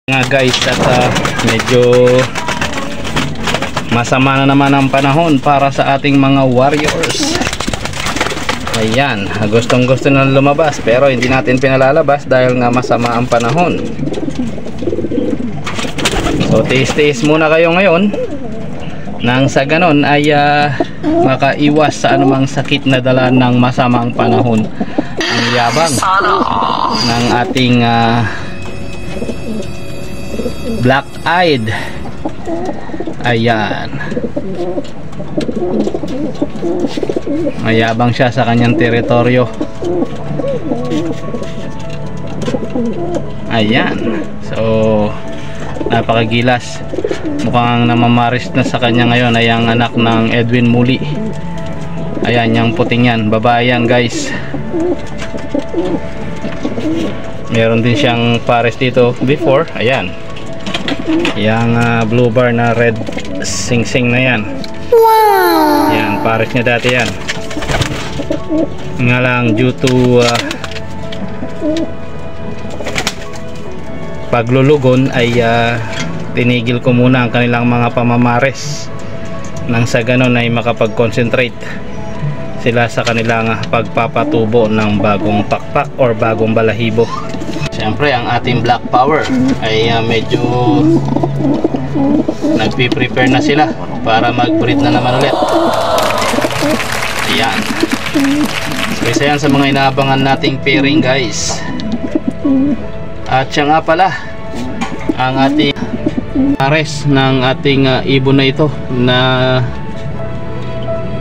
Nga guys, at medyo masama na naman ang panahon para sa ating mga warriors. Ayan, gustong gusto na lumabas pero hindi natin pinalalabas dahil nga masama ang panahon. So tiis-tiis muna kayo ngayon nang sa ganon ay makaiwas sa anumang sakit na dala ng masamang panahon. Ang yabang ng ating black-eyed. Ayan, mayabang siya sa kanyang teritoryo. Ayan, so napakagilas. Mukhang namamaris na sa kanya ngayon ay ang anak ng Edwin Muli. Ayan, yung puting yan, babae yan guys. Meron din siyang pares dito before. Ayan, yung blue bar na red sing-sing na yan. Wow! Yan, pares niya dati yan. Nga lang due to paglulugon ay tinigil ko muna ang kanilang mga pamamares nang sa ganon ay makapag-concentrate sila sa kanilang pagpapatubo ng bagong pakpak or bagong balahibo. Siyempre ang ating black power ay medyo nagpi-prepare na sila para mag-breed na naman ulit. Ayan, isa yan sa mga inaabangan nating pairing guys. At siya nga pala ang ating pares ng ating ibon na ito na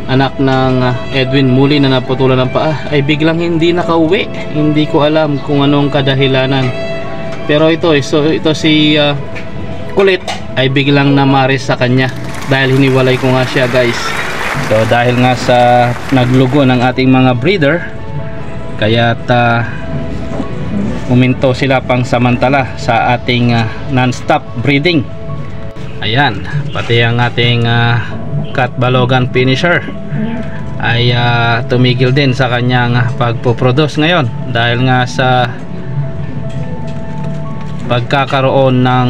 anak ng Edwin Muli na naputulan ng paa ay biglang hindi nakauwi. Hindi ko alam kung anong kadahilanan, pero ito si Kulit ay biglang namaris sa kanya dahil hiniwalay ko nga siya guys. So dahil nga sa naglugo ng ating mga breeder, kaya uminto sila pang samantala sa ating non-stop breeding. Ayan, pati ang ating Cat Balogan finisher ay tumigil din sa kanyang pagpo-produce ngayon dahil nga sa pagkakaroon ng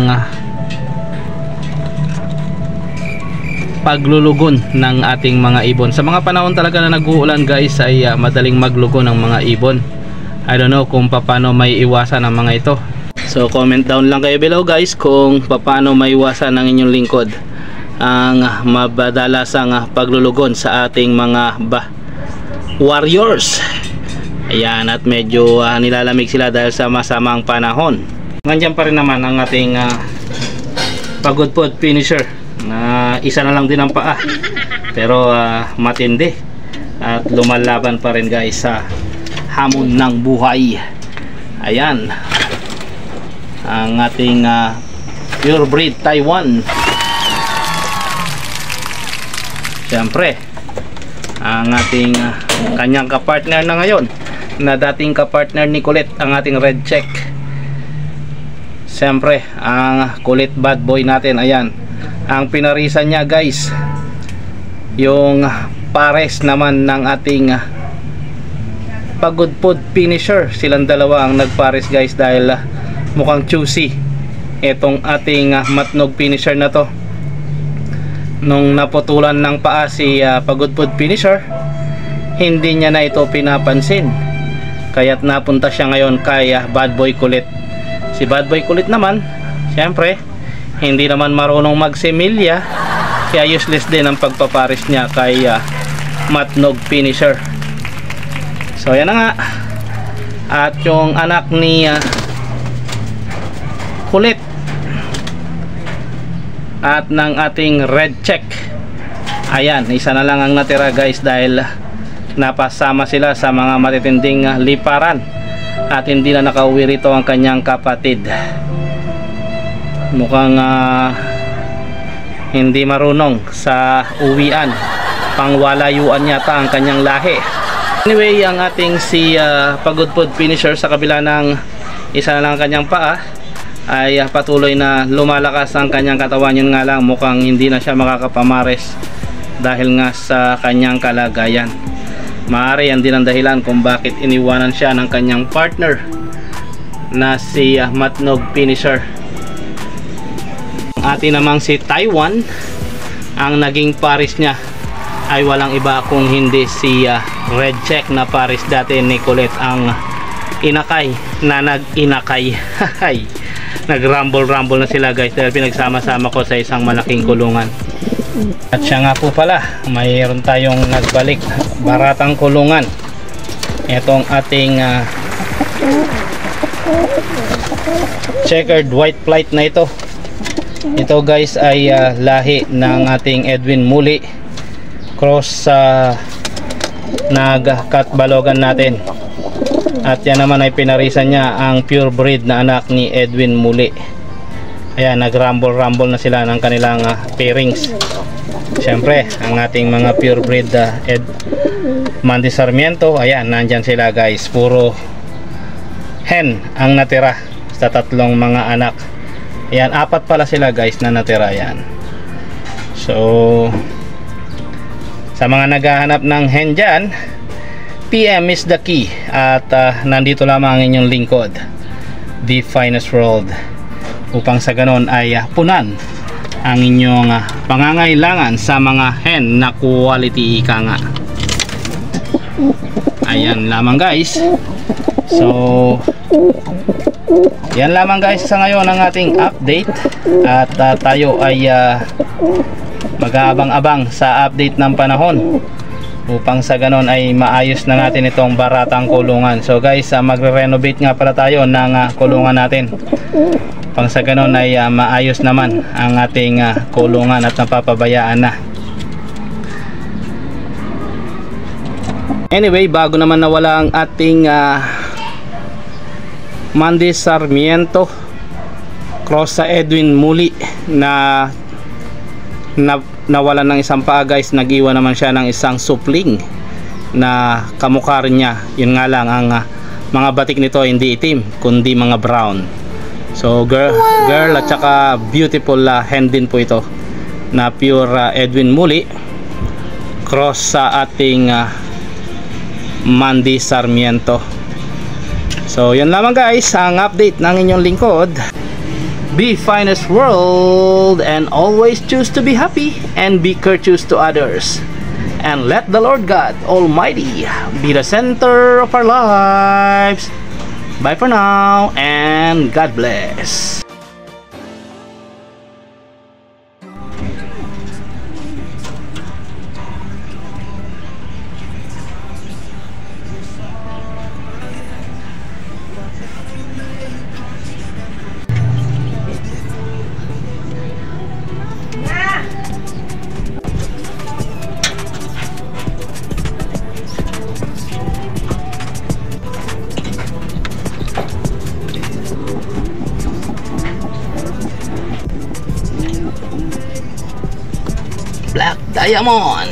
paglulugon ng ating mga ibon. Sa mga panahon talaga na nag-uulan guys ay madaling maglugon ng mga ibon. I don't know kung paano may iwasan ang mga ito. So comment down lang kayo below guys kung paano may iwasan ng inyong lingkod ang mabadalasang paglulugon sa ating mga warriors. Ayan, at medyo nilalamig sila dahil sa masamang panahon. Nandiyan pa rin naman ang ating pagudpod finisher na isa na lang din ang paa pero matindi at lumalaban pa rin guys sa hamon ng buhay. Ayan, ang ating purebred Taiwan. Siyempre ang ating kanyang kapartner na ngayon na dating kapartner ni Kulit, ang ating red check. Siyempre ang Kulit bad boy natin. Ayan, ang pinarisan niya guys yung pares naman ng ating pagudpod finisher. Silang dalawa ang nagpares guys dahil mukhang choosy itong ating matnog finisher na to. Nung naputulan ng paa si pagudpod finisher, hindi niya na ito pinapansin, kaya't napunta siya ngayon kay bad boy Kulit. Si bad boy Kulit naman siyempre hindi naman marunong magsimilya, kaya useless din ang pagpaparis niya kay matnog finisher. So yan na nga, at yung anak ni Kulit at ng ating red check, ayan, isa na lang ang natira guys dahil napasama sila sa mga matitinding liparan at hindi na nakauwi rito ang kanyang kapatid. Mukhang hindi marunong sa uwian, pangwalayuan yata ang kanyang lahi. Anyway, ang ating si pagudpod finisher sa kabila ng isa na lang ang kanyang paa ay patuloy na lumalakas ang kanyang katawan. Yun nga lang, mukhang hindi na siya makakapamares dahil nga sa kanyang kalagayan. Maaari yan din ang dahilan kung bakit iniwanan siya ng kanyang partner na si Matnog Finisher. atin namang si Taiwan, ang naging pares niya ay walang iba kung hindi si Red Check na pares dati ni Colette, ang inakay na nag-inakay. Nag-rumble na sila guys dahil pinagsama-sama ko sa isang malaking kulungan. At siya nga po pala, mayroon tayong nagbalik baratang kulungan. Itong ating checkered white flight na ito. Ito guys ay lahi ng ating Edwin Muli, cross sa nag-katbalogan natin. At yan naman ay pinarisan niya ang pure breed na anak ni Edwin Muli. Ayan, nag-rumble na sila ng kanilang pairings. Siyempre, ang ating mga pure breed Mandy Sarmiento, ayan, nandyan sila guys. Puro hen ang natira sa tatlong mga anak. Ayan, 4 pala sila guys na natira yan. So, sa mga naghahanap ng hen dyan, PM is the key. At nandito lamang ang inyong lingkod, The Finest World, upang sa ganon ay punan ang inyong pangangailangan sa mga hen na quality ika nga. Ayan lamang guys. So yan lamang guys sa ngayon ang ating update. At tayo ay mag-aabang-abang sa update ng panahon, upang sa ganon ay maayos na natin itong baratang kulungan. So guys, magre-renovate nga pala tayo ng kulungan natin, upang sa ganon ay maayos naman ang ating kulungan at napapabayaan na. Anyway, bago naman nawala ang ating Mandy Sarmiento cross sa Edwin Muli na nawalan ng isang paa guys, nag-iwan naman siya ng isang supling na kamukha rin niya. Yun nga lang, ang mga batik nito hindi itim kundi mga brown. So girl at saka beautiful hen din po ito na pure Edwin Muli cross sa ating Mandy Sarmiento. So yan lamang guys ang update ng inyong lingkod, The Finest World, and always choose to be happy and be courteous to others, and let the Lord God Almighty be the center of our lives. Bye for now and God bless. Black Diamond.